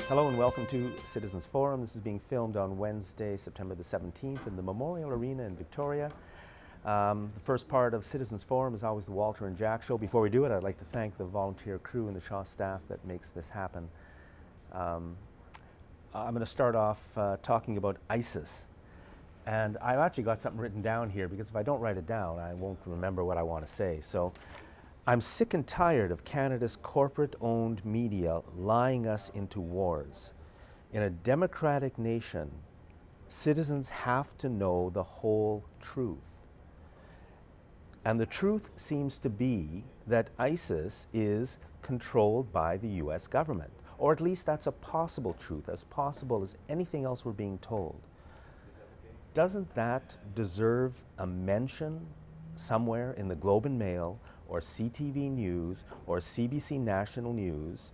Hello and welcome to Citizens Forum. This is being filmed on Wednesday, September the 17th in the Memorial Arena in Victoria. The first part of Citizens Forum is always the Walter and Jack Show. Before we do it, I'd like to thank the volunteer crew and the Shaw staff that makes this happen. I'm going to start off talking about ISIS. And I've actually got something written down here because if I don't write it down, I won't remember what I want to say. So I'm sick and tired of Canada's corporate-owned media lying us into wars. In a democratic nation, citizens have to know the whole truth. And the truth seems to be that ISIS is controlled by the US government, or at least that's a possible truth, as possible as anything else we're being told. Doesn't that deserve a mention somewhere in the Globe and Mail or CTV News or CBC National News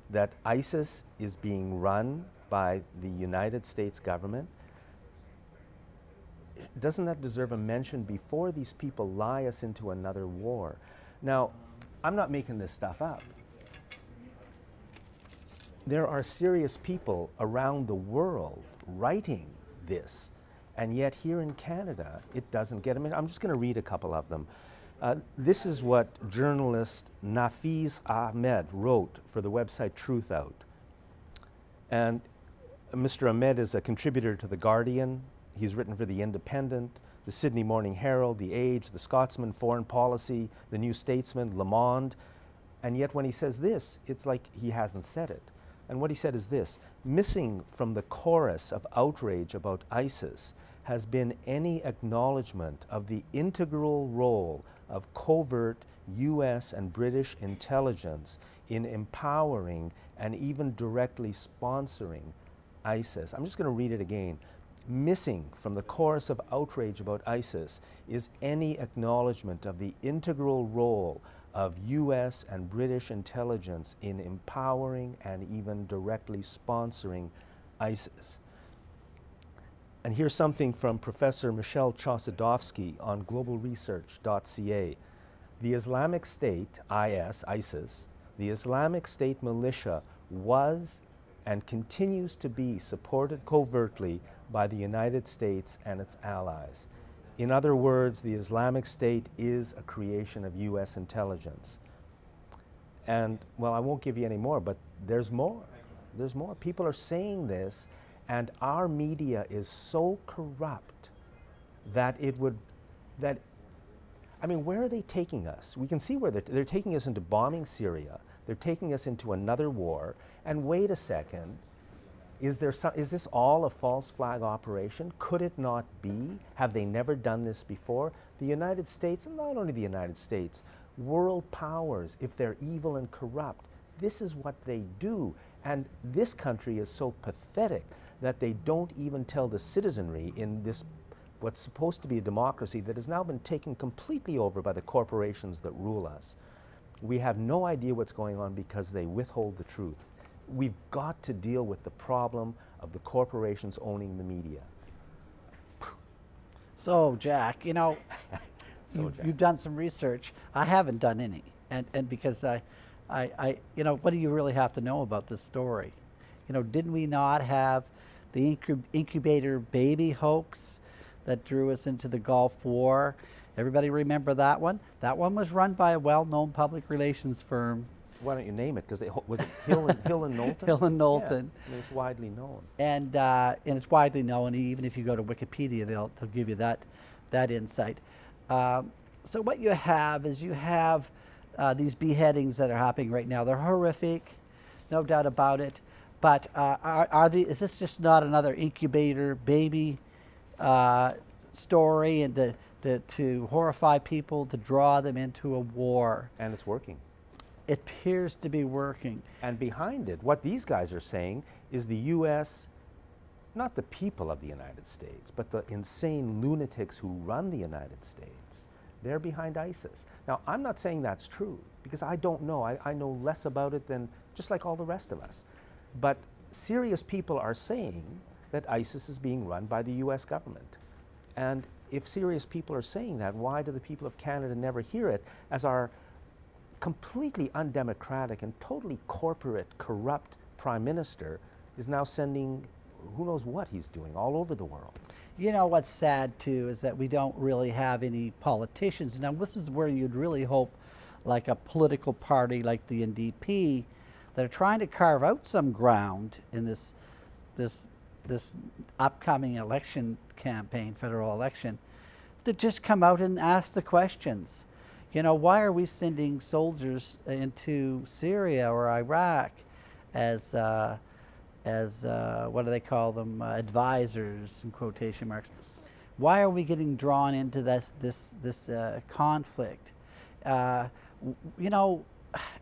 that ISIS is being run by the United States government? Doesn't that deserve a mention before these people lie us into another war? Now, I'm not making this stuff up. There are serious people around the world writing this, and yet here in Canada, it doesn't get. I mean, I'm just going to read a couple of them. This is what journalist Nafiz Ahmed wrote for the website Truth Out. And Mr. Ahmed is a contributor to The Guardian. He's written for The Independent, the Sydney Morning Herald, The Age, The Scotsman, Foreign Policy, The New Statesman, Le Monde. And yet when he says this, it's like he hasn't said it. And what he said is this: missing from the chorus of outrage about ISIS has been any acknowledgement of the integral role of covert US and British intelligence in empowering and even directly sponsoring ISIS. I'm just going to read it again. Missing from the chorus of outrage about ISIS is any acknowledgement of the integral role of US and British intelligence in empowering and even directly sponsoring ISIS. And here's something from Professor Michel Chossudovsky on globalresearch.ca. The Islamic State, ISIS, the Islamic State militia was and continues to be supported covertly by the United States and its allies. In other words, the Islamic State is a creation of US intelligence. And, well, I won't give you any more, but there's more. There's more. People are saying this, and our media is so corrupt that I mean, where are they taking us? We can see where they're taking us into bombing Syria. They're taking us into another war. And wait a second, is this all a false flag operation? Could it not be? Have they never done this before? The United States, and not only the United States, world powers, if they're evil and corrupt, this is what they do. And this country is so pathetic that they don't even tell the citizenry in this, what's supposed to be a democracy that has now been taken completely over by the corporations that rule us. We have no idea what's going on because they withhold the truth. We've got to deal with the problem of the corporations owning the media. So, Jack, you know, you've done some research. I haven't done any, and because I, you know, what do you really have to know about this story? You know, didn't we not have the incubator baby hoax that drew us into the Gulf War? Everybody remember that one? That one was run by a well-known public relations firm. Why don't you name it? Because was it Hill and Knowlton? Hill and Knowlton. Yeah, I mean, it's widely known. And it's widely known. Even if you go to Wikipedia, they'll give you that insight. So what you have is these beheadings that are happening right now. They're horrific, no doubt about it. But is this just not another incubator baby story, and to horrify people, to draw them into a war? And it's working. It appears to be working. And behind it, what these guys are saying is the U.S., not the people of the United States, but the insane lunatics who run the United States, they're behind ISIS. Now, I'm not saying that's true, because I don't know. I know less about it than just like all the rest of us. But serious people are saying that ISIS is being run by the US government. And if serious people are saying that, why do the people of Canada never hear it as our completely undemocratic and totally corporate, corrupt prime minister is now sending who knows what he's doing all over the world. You know what's sad too is that we don't really have any politicians. Now this is where you'd really hope like a political party like the NDP that are trying to carve out some ground in this upcoming election campaign, federal election, to just come out and ask the questions. You know, why are we sending soldiers into Syria or Iraq as what do they call them, advisors in quotation marks? Why are we getting drawn into this conflict? You know,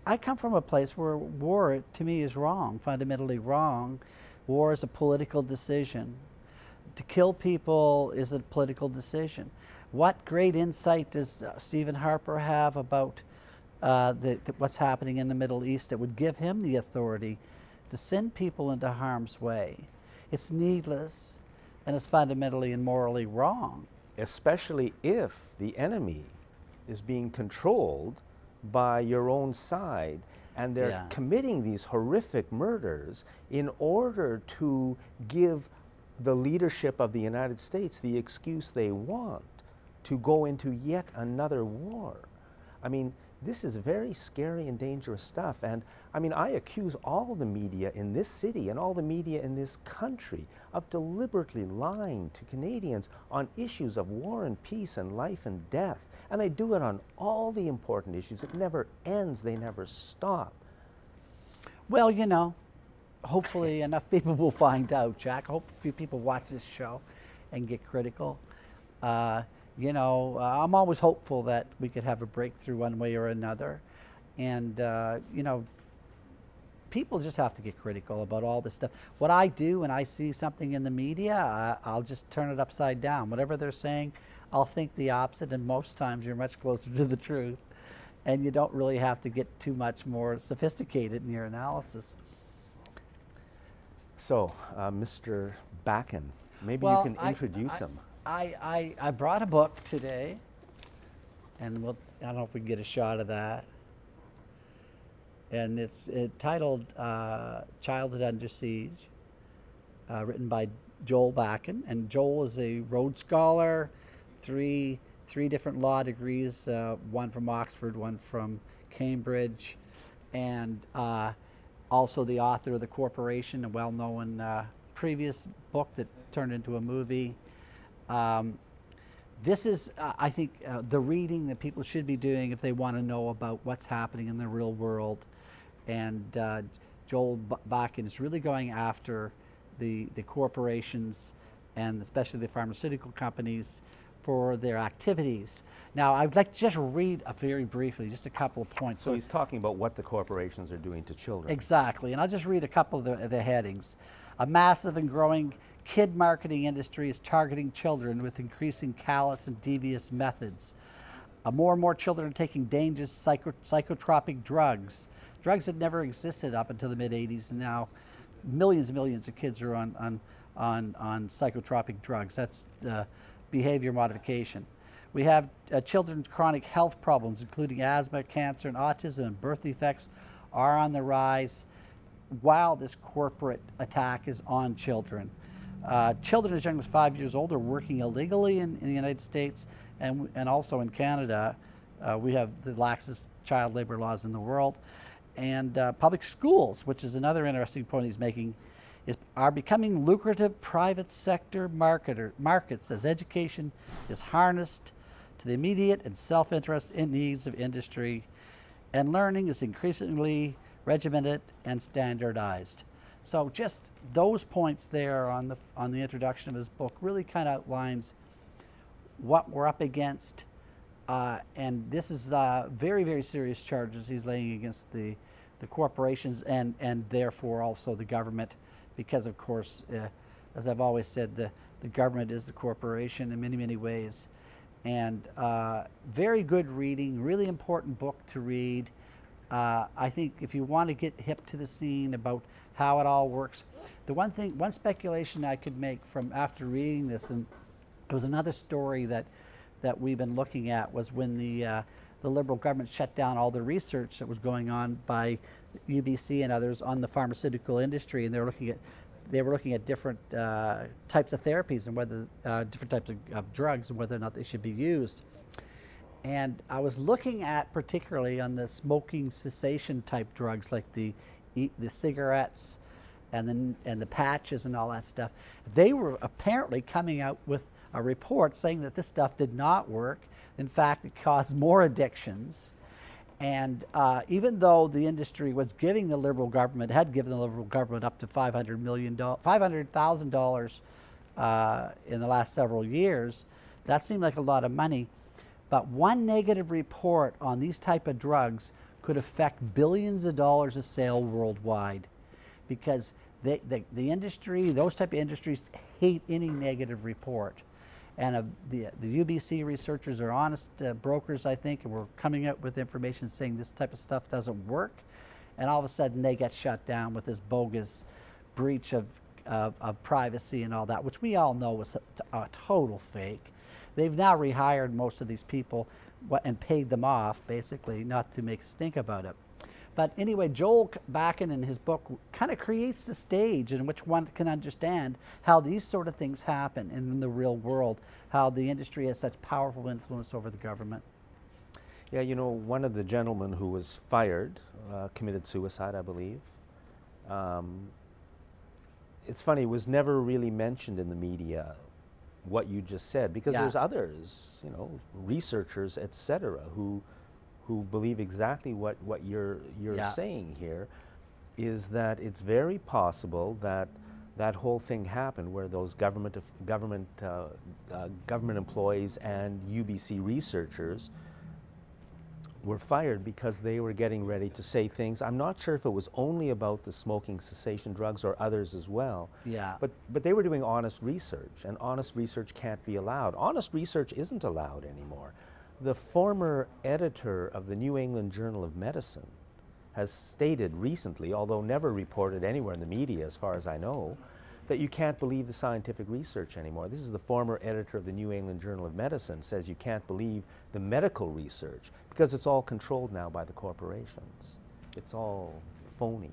I come from a place where war, to me, is wrong, fundamentally wrong. War is a political decision. To kill people is a political decision. What great insight does Stephen Harper have about what's happening in the Middle East that would give him the authority to send people into harm's way? It's needless, and it's fundamentally and morally wrong. Especially if the enemy is being controlled by your own side, and they're committing these horrific murders in order to give the leadership of the United States the excuse they want to go into yet another war. I mean, this is very scary and dangerous stuff. And I mean, I accuse all the media in this city and all the media in this country of deliberately lying to Canadians on issues of war and peace and life and death. And they do it on all the important issues. It never ends, they never stop. Well, you know, hopefully enough people will find out, Jack. I hope a few people watch this show and get critical. You know, I'm always hopeful that we could have a breakthrough one way or another. And, you know, people just have to get critical about all this stuff. What I do when I see something in the media, I'll just turn it upside down. Whatever they're saying, I'll think the opposite, and most times you're much closer to the truth. And you don't really have to get too much more sophisticated in your analysis. So, Mr. Bakken, maybe you can introduce him. I brought a book today, and I don't know if we can get a shot of that. And it's titled Childhood Under Siege, written by Joel Bakken. And Joel is a Rhodes Scholar, three different law degrees, one from Oxford, one from Cambridge, and also the author of The Corporation, a well-known previous book that turned into a movie. This is, I think, the reading that people should be doing if they want to know about what's happening in the real world. And Joel Bakken is really going after the corporations and especially the pharmaceutical companies for their activities. Now, I would like to just read very briefly, just a couple of points. So he's talking about what the corporations are doing to children. Exactly, and I'll just read a couple of the headings. A massive and growing kid marketing industry is targeting children with increasing callous and devious methods. More and more children are taking dangerous psychotropic drugs that never existed up until the mid-'80s, and now millions and millions of kids are on psychotropic drugs. That's behavior modification. We have children's chronic health problems, including asthma, cancer, and autism, and birth defects are on the rise while this corporate attack is on children. Children as young as 5 years old are working illegally in the United States and also in Canada. We have the laxest child labor laws in the world. And public schools, which is another interesting point he's making, are becoming lucrative private sector markets as education is harnessed to the immediate and self-interest in needs of industry, and learning is increasingly regimented and standardized. So just those points there on the introduction of his book really kind of outlines what we're up against, and this is very, very serious charges he's laying against the corporations and therefore also the government, because of course, as I've always said, the government is the corporation in many, many ways. And very good reading, really important book to read. I think if you want to get hip to the scene about how it all works, one speculation I could make from after reading this, and it was another story that we've been looking at, was when the Liberal government shut down all the research that was going on by UBC and others on the pharmaceutical industry, and they were looking at different types of therapies and whether different types of drugs and whether or not they should be used. And I was looking at particularly on the smoking cessation type drugs like the cigarettes and the patches and all that stuff. They were apparently coming out with a report saying that this stuff did not work. In fact, it caused more addictions. And even though the industry was giving the Liberal government, had given the Liberal government up to $500,000 in the last several years, that seemed like a lot of money. But one negative report on these type of drugs could affect billions of dollars of sale worldwide, because the industry, those type of industries hate any negative report. And the UBC researchers are honest brokers, I think, and we're coming out with information saying this type of stuff doesn't work. And all of a sudden they get shut down with this bogus breach of privacy and all that, which we all know was a total fake. They've now rehired most of these people and paid them off, basically, not to make a stink about it. But anyway, Joel Bakken in his book kind of creates the stage in which one can understand how these sort of things happen in the real world, how the industry has such powerful influence over the government. Yeah, you know, one of the gentlemen who was fired committed suicide, I believe. It's funny, it was never really mentioned in the media, what you just said, because there's others, you know, researchers, etc., who believe exactly what you're saying here, is that it's very possible that that whole thing happened where those government employees and UBC researchers were fired because they were getting ready to say things. I'm not sure if it was only about the smoking cessation drugs or others as well. Yeah. But they were doing honest research, and honest research can't be allowed. Honest research isn't allowed anymore. The former editor of the New England Journal of Medicine has stated recently, although never reported anywhere in the media as far as I know, that you can't believe the scientific research anymore. This is the former editor of the New England Journal of Medicine, says you can't believe the medical research because it's all controlled now by the corporations. It's all phony.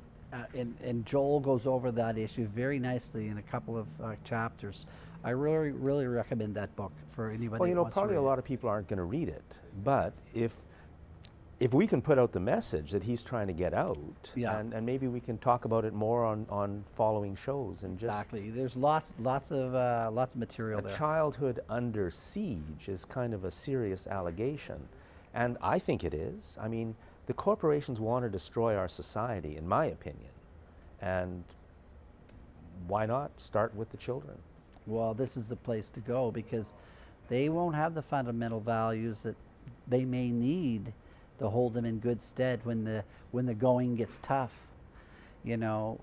And Joel goes over that issue very nicely in a couple of chapters. I really, really recommend that book for anybody. Well, you know, who wants probably to read a lot of people aren't going to read it, but if we can put out the message that he's trying to get out, and maybe we can talk about it more on following shows, and just exactly. There's lots of material there. A childhood under siege is kind of a serious allegation, and I think it is. I mean, the corporations want to destroy our society, in my opinion, and why not start with the children? Well, this is the place to go, because they won't have the fundamental values that they may need to hold them in good stead when the going gets tough, you know.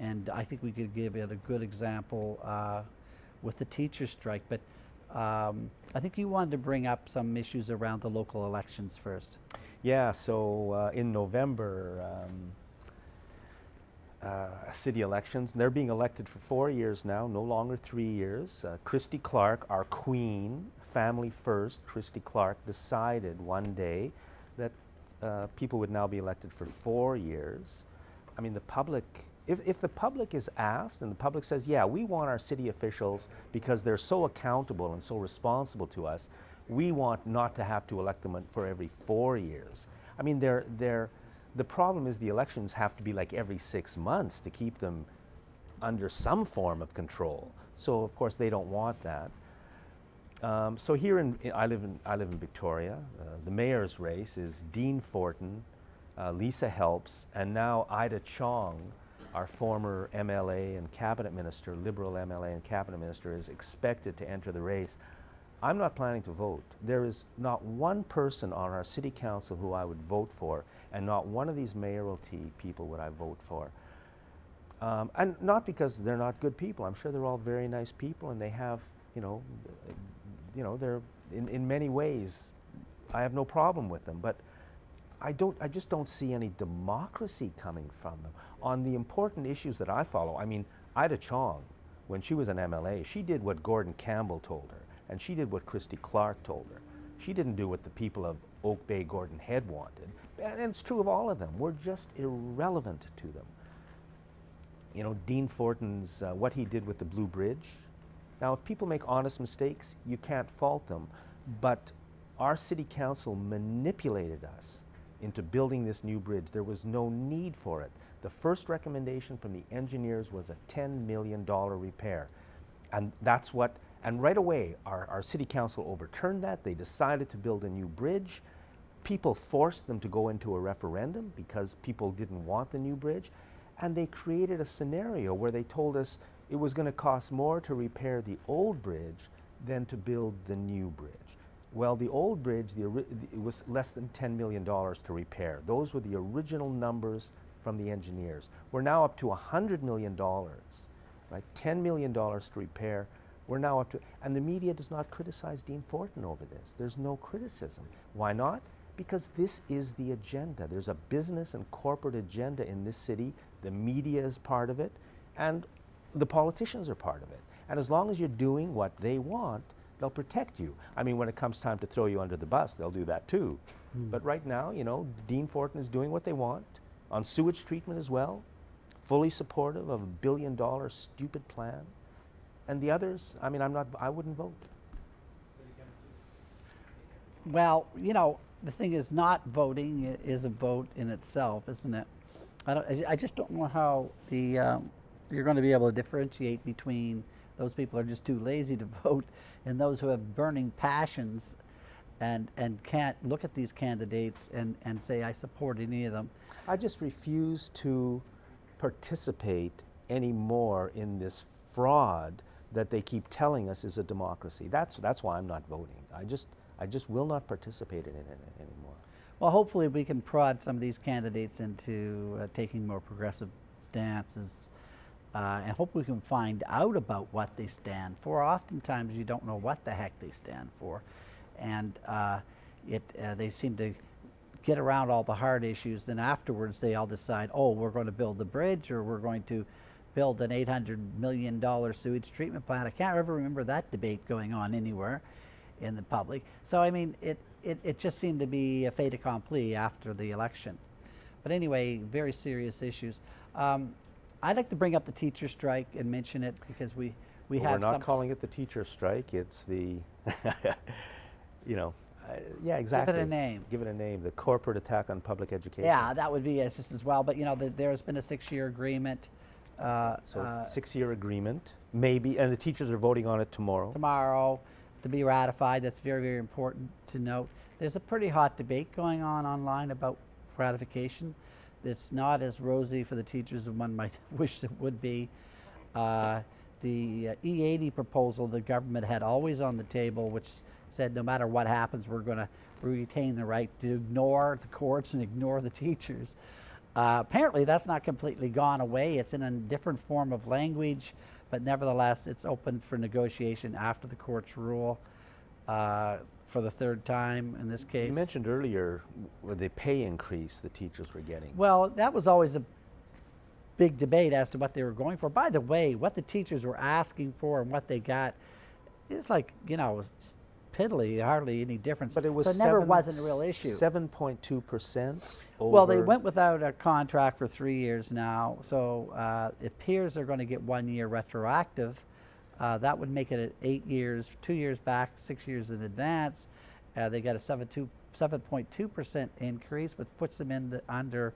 And I think we could give it a good example with the teacher strike. But I think you wanted to bring up some issues around the local elections first. Yeah. So in November, city elections, and they're being elected for 4 years now, no longer 3 years. Christy Clark, our queen, family first, Christy Clark, decided one day that people would now be elected for 4 years. I mean, the public, if the public is asked and the public says, yeah, we want our city officials because they're so accountable and so responsible to us, we want not to have to elect them for every 4 years. I mean, the problem is the elections have to be like every 6 months to keep them under some form of control. So of course they don't want that. So here I live in Victoria. The mayor's race is Dean Fortin, Lisa Helps, and now Ida Chong, our former MLA and cabinet minister, Liberal MLA and cabinet minister, is expected to enter the race. I'm not planning to vote. There is not one person on our city council who I would vote for, and not one of these mayoralty people would I vote for. And not because they're not good people. I'm sure they're all very nice people, and they have, you know, they're in many ways, I have no problem with them, but I just don't see any democracy coming from them on the important issues that I follow. I mean, Ida Chong, when she was an MLA, she did what Gordon Campbell told her, and she did what Christy Clark told her. She didn't do what the people of Oak Bay Gordon Head wanted. And it's true of all of them. We're just irrelevant to them. You know, Dean Fortin's, what he did with the Blue Bridge. Now, if people make honest mistakes, you can't fault them. But our city council manipulated us into building this new bridge. There was no need for it. The first recommendation from the engineers was a $10 million repair. And that's what, and right away, our city council overturned that. They decided to build a new bridge. People forced them to go into a referendum because people didn't want the new bridge. And they created a scenario where they told us it was going to cost more to repair the old bridge than to build the new bridge. Well, the old bridge, it was less than $10 million to repair. Those were the original numbers from the engineers. We're now up to $100 million, right? $10 million to repair. We're now up to, and the media does not criticize Dean Fortin over this. There's no criticism. Why not? Because this is the agenda. There's a business and corporate agenda in this city. The media is part of it, and the politicians are part of it. And as long as you're doing what they want, they'll protect you. I mean, when it comes time to throw you under the bus, they'll do that too. But right now, you know, Dean Fortin is doing what they want, on sewage treatment as well, fully supportive of $1 billion stupid plan. And the others, I mean, I wouldn't vote. Well, you know, the thing is, not voting is a vote in itself, isn't it? I just don't know how you're going to be able to differentiate between those people who are just too lazy to vote and those who have burning passions and can't look at these candidates and say, I support any of them. I just refuse to participate anymore in this fraud that they keep telling us is a democracy. That's why I'm not voting. I just will not participate in it anymore. Well, hopefully we can prod some of these candidates into taking more progressive stances, and hopefully we can find out about what they stand for. Oftentimes you don't know what the heck they stand for, and they seem to get around all the hard issues. Then afterwards they all decide, oh, we're going to build the bridge, or we're going to build an $800 million sewage treatment plant. I can't ever remember that debate going on anywhere in the public. So I mean, it just seemed to be a fait accompli after the election. But anyway, very serious issues. I'd like to bring up the teacher strike and mention it because we have. We're not calling it the teacher strike. It's the, you know, yeah, exactly. Give it a name. Give it a name. The corporate attack on public education. Yeah, that would be just as well. But you know, there has been a 6-year agreement. So 6-year agreement, maybe, and the teachers are voting on it tomorrow. Tomorrow, to be ratified. That's very, very important to note. There's a pretty hot debate going on online about ratification. It's not as rosy for the teachers as one might wish it would be. The E80 proposal the government had always on the table, which said no matter what happens, we're going to retain the right to ignore the courts and ignore the teachers. Apparently that's not completely gone away. It's in a different form of language, but nevertheless it's open for negotiation after the courts rule for the third time in this case. You mentioned earlier the pay increase the teachers were getting. Well, that was always a big debate as to what they were going for. By the way, what the teachers were asking for and what they got is like, you know, it was just piddly, hardly any difference. But it was so it never wasn't a real issue. 7.2%. Well, they went without a contract for 3 years now, so it appears they're going to get 1 year retroactive. That would make it 8 years, 2 years back, 6 years in advance. They got a 7.2% increase, which puts them in under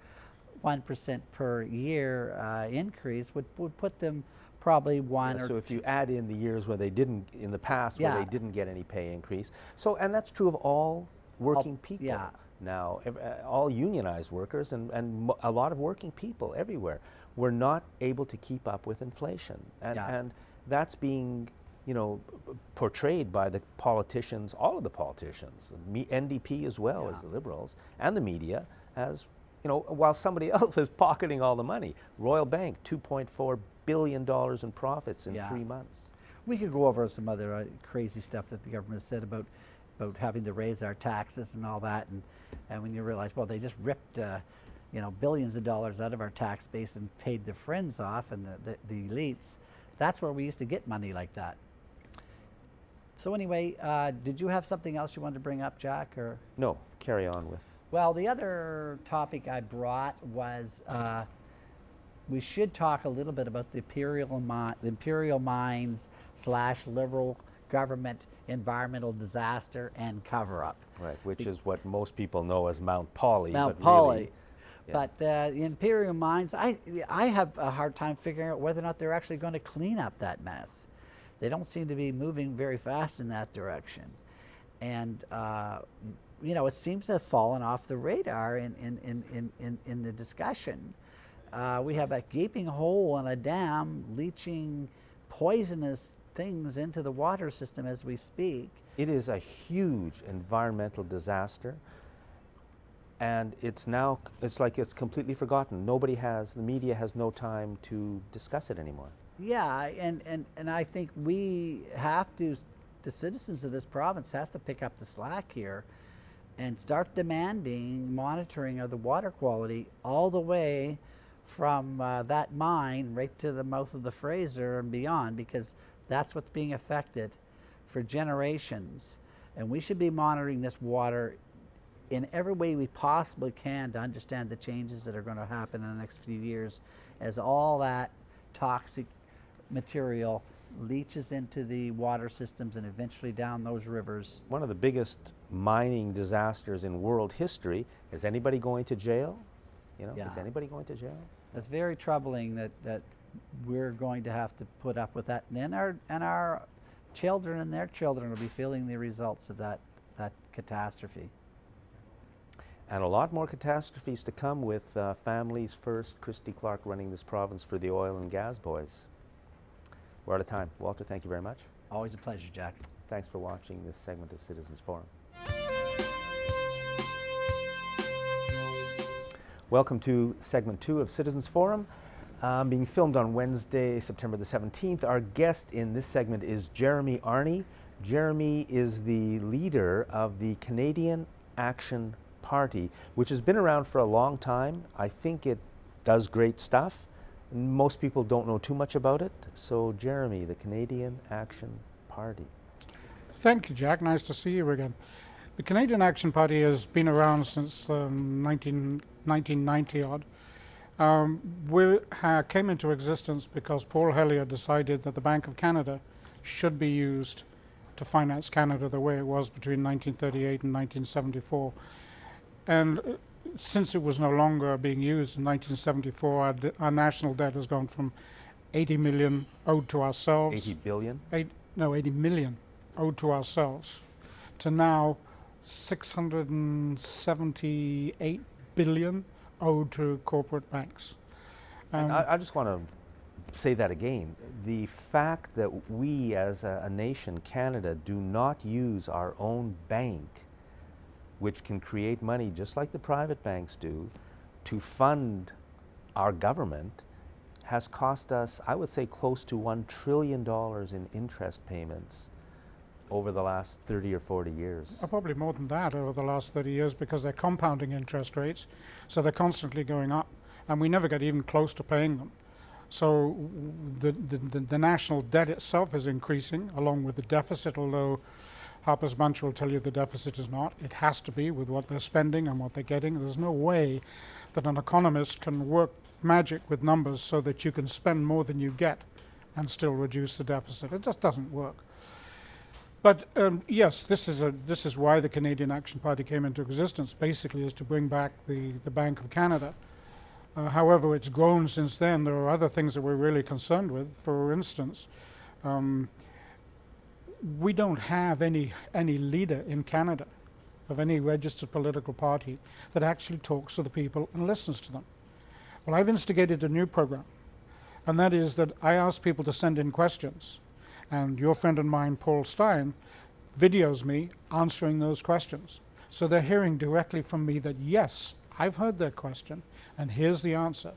1% per year increase, would put them probably one or so if you add in the years where they didn't, in the past, where they didn't get any pay increase. So, and that's true of all working people now, all unionized workers and a lot of working people everywhere. We're not able to keep up with inflation. And that's being, you know, portrayed by the politicians, all of the politicians, NDP as well as the Liberals, and the media as, you know, while somebody else is pocketing all the money. Royal Bank, $2.4 billion in profits in 3 months. We could go over some other crazy stuff that the government has said about having to raise our taxes and all that, and when you realize, well, they just ripped you know, billions of dollars out of our tax base and paid their friends off and the elites. That's where we used to get money like that. So anyway, did you have something else you wanted to bring up, Jack? Or no, carry on with? Well, the other topic I brought was we should talk a little bit about the imperial mines / liberal government environmental disaster and cover-up. Right, which is what most people know as Mount Polly. Mount but Polly. Really, yeah. But the imperial mines, I have a hard time figuring out whether or not they're actually going to clean up that mess. They don't seem to be moving very fast in that direction. And you know, it seems to have fallen off the radar in the discussion. We have a gaping hole in a dam leaching poisonous things into the water system as we speak. It is a huge environmental disaster, and it's like it's completely forgotten. The media has no time to discuss it anymore. Yeah, and I think we have to, the citizens of this province have to pick up the slack here and start demanding monitoring of the water quality all the way from that mine right to the mouth of the Fraser and beyond, because that's what's being affected for generations. And we should be monitoring this water in every way we possibly can to understand the changes that are going to happen in the next few years as all that toxic material leaches into the water systems and eventually down those rivers. One of the biggest mining disasters in world history. Is anybody going to jail? You know, Yeah. Is anybody going to jail? It's very troubling that we're going to have to put up with that, and our children and their children will be feeling the results of that catastrophe. And a lot more catastrophes to come with Families First, Christy Clark running this province for the oil and gas boys. We're out of time. Walter, thank you very much. Always a pleasure, Jack. Thanks for watching this segment of Citizens Forum. Welcome to segment 2 of Citizens Forum, being filmed on Wednesday, September the 17th. Our guest in this segment is Jeremy Arney. Jeremy is the leader of the Canadian Action Party, which has been around for a long time. I think it does great stuff. Most people don't know too much about it. So Jeremy, the Canadian Action Party. Thank you, Jack. Nice to see you again. The Canadian Action Party has been around since 1990 odd. We came into existence because Paul Hellyer decided that the Bank of Canada should be used to finance Canada the way it was between 1938 and 1974. And since it was no longer being used in 1974, our national debt has gone from 80 million owed to ourselves. 80 billion? 80 million owed to ourselves, to now 678 billion owed to corporate banks. I just want to say that again. The fact that we as a nation, Canada, do not use our own bank, which can create money just like the private banks do, to fund our government, has cost us, I would say, close to $1 trillion in interest payments over the last 30 or 40 years. Probably more than that over the last 30 years, because they're compounding interest rates, so they're constantly going up, and we never get even close to paying them. So the national debt itself is increasing along with the deficit, although Harper's Bunch will tell you the deficit is not. It has to be with what they're spending and what they're getting. There's no way that an economist can work magic with numbers so that you can spend more than you get and still reduce the deficit. It just doesn't work. But yes, this is why the Canadian Action Party came into existence, basically is to bring back the Bank of Canada. However, it's grown since then. There are other things that we're really concerned with. For instance, we don't have any leader in Canada of any registered political party that actually talks to the people and listens to them. Well, I've instigated a new program, and that is that I ask people to send in questions. And your friend and mine, Paul Stein, videos me answering those questions. So they're hearing directly from me that, yes, I've heard their question, and here's the answer.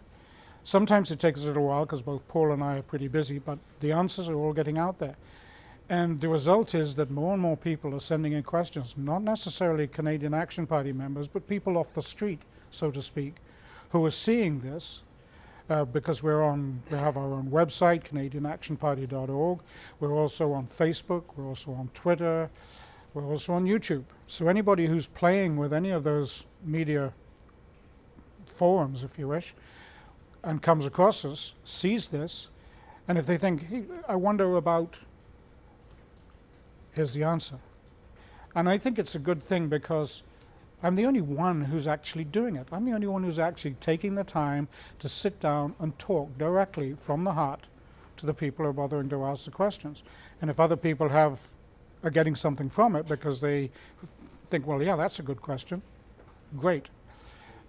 Sometimes it takes a little while because both Paul and I are pretty busy, but the answers are all getting out there. And the result is that more and more people are sending in questions, not necessarily Canadian Action Party members, but people off the street, so to speak, who are seeing this. Because we have our own website, CanadianActionParty.org. We're also on Facebook. We're also on Twitter. We're also on YouTube. So anybody who's playing with any of those media forums, if you wish, and comes across us, sees this, and if they think, hey, I wonder about, here's the answer. And I think it's a good thing because I'm the only one who's actually doing it. I'm the only one who's actually taking the time to sit down and talk directly from the heart to the people who are bothering to ask the questions. And if other people are getting something from it because they think, well, yeah, that's a good question, great.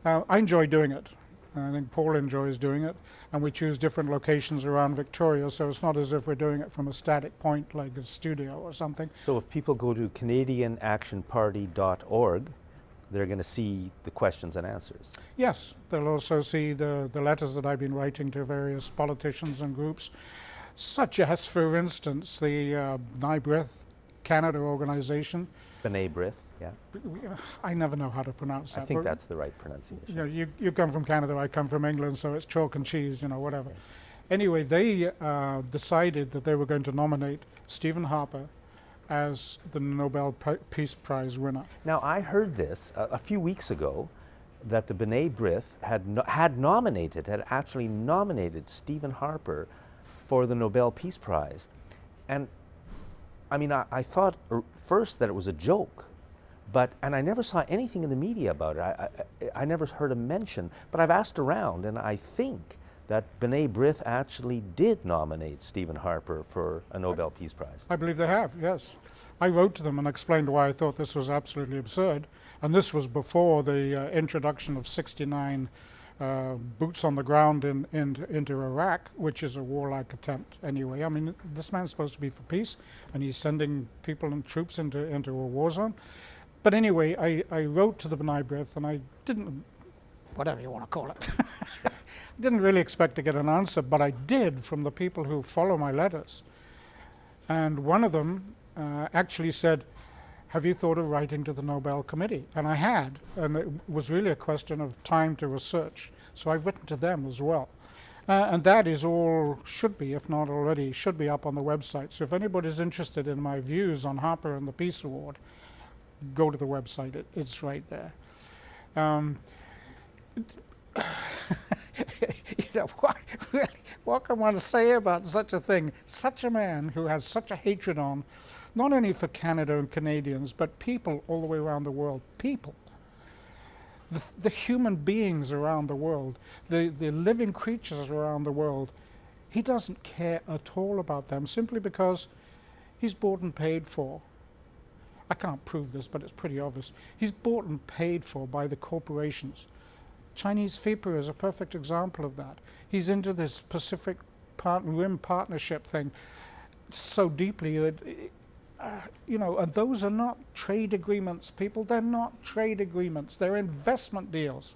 I enjoy doing it. I think Paul enjoys doing it, and we choose different locations around Victoria, so it's not as if we're doing it from a static point like a studio or something. So if people go to CanadianActionParty.org, they're going to see the questions and answers. Yes, they'll also see the letters that I've been writing to various politicians and groups, such as, for instance, the Brith Canada organization. B'nai B'rith, yeah. I never know how to pronounce that. I think that's the right pronunciation. You know, you come from Canada, I come from England, so it's chalk and cheese, whatever. Okay. Anyway, they decided that they were going to nominate Stephen Harper as the Nobel Peace Prize winner. Now, I heard this a few weeks ago, that the B'nai B'rith had actually nominated Stephen Harper for the Nobel Peace Prize. And I mean, I thought first that it was a joke, and I never saw anything in the media about it. I never heard a mention, but I've asked around, and I think that B'nai B'rith actually did nominate Stephen Harper for a Nobel Peace Prize. I believe they have, yes. I wrote to them and explained why I thought this was absolutely absurd, and this was before the introduction of 69 boots on the ground into Iraq, which is a warlike attempt anyway. I mean, this man's supposed to be for peace, and he's sending people and troops into a war zone. But anyway, I wrote to the B'nai B'rith, and I didn't, whatever you want to call it, didn't really expect to get an answer, but I did from the people who follow my letters. And one of them actually said, have you thought of writing to the Nobel Committee? And I had, and it was really a question of time to research. So I've written to them as well. And that is all, should be, if not already, should be up on the website. So if anybody's interested in my views on Harper and the Peace Award, go to the website. It's right there. What can one say about such a thing? Such a man who has such a hatred on, not only for Canada and Canadians, but people all the way around the world. People. The human beings around the world, the living creatures around the world. He doesn't care at all about them simply because he's bought and paid for. I can't prove this, but it's pretty obvious. He's bought and paid for by the corporations. Chinese FIPA is a perfect example of that. He's into this Pacific Rim partnership thing so deeply that, and those are not trade agreements, people. They're not trade agreements. They're investment deals.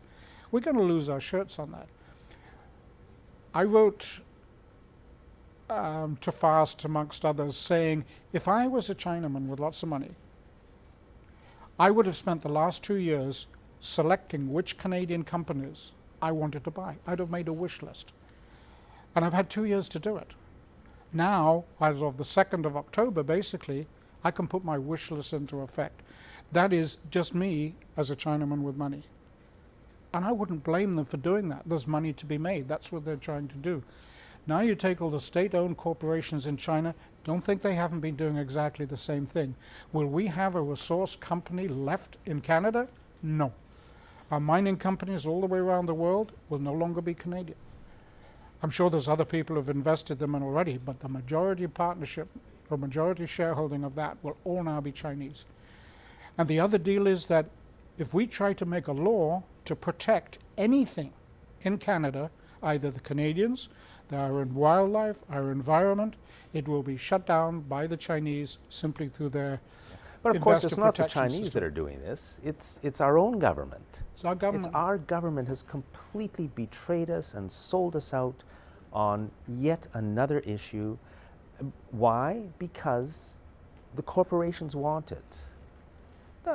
We're going to lose our shirts on that. I wrote to FAST, amongst others, saying, if I was a Chinaman with lots of money, I would have spent the last 2 years selecting which Canadian companies I wanted to buy. I'd have made a wish list. And I've had 2 years to do it. Now, as of the 2nd of October, basically, I can put my wish list into effect. That is just me as a Chinaman with money. And I wouldn't blame them for doing that. There's money to be made. That's what they're trying to do. Now you take all the state-owned corporations in China, don't think they haven't been doing exactly the same thing. Will we have a resource company left in Canada? No. Our mining companies all the way around the world will no longer be Canadian. I'm sure there's other people who've invested them in already, but the majority partnership or majority shareholding of that will all now be Chinese. And the other deal is that if we try to make a law to protect anything in Canada, either the Canadians, our wildlife, our environment, it will be shut down by the Chinese simply through their But of course, it's not the Chinese system. that are doing this. It's our own government. It's our government. It's our government has completely betrayed us and sold us out on yet another issue. Why? Because the corporations want it.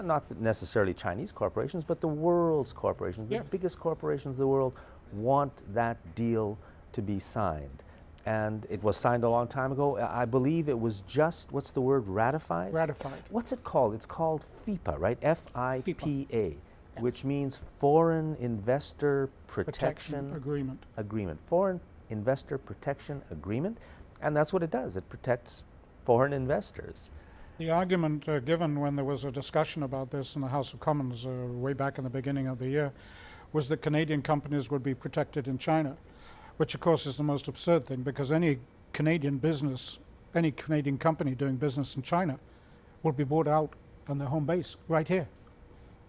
Not necessarily Chinese corporations, but the world's corporations, the biggest corporations in the world want that deal to be signed. and it was signed a long time ago. I believe it was just, what's the word, ratified? Ratified. What's it called? It's called FIPA, right? FIPA, which means Foreign Investor Protection Agreement. Foreign Investor Protection Agreement, and that's what it does. It protects foreign investors. The argument given when there was a discussion about this in the House of Commons way back in the beginning of the year was that Canadian companies would be protected in China, which of course is the most absurd thing, because any Canadian business, any Canadian company doing business in China will be bought out on their home base right here.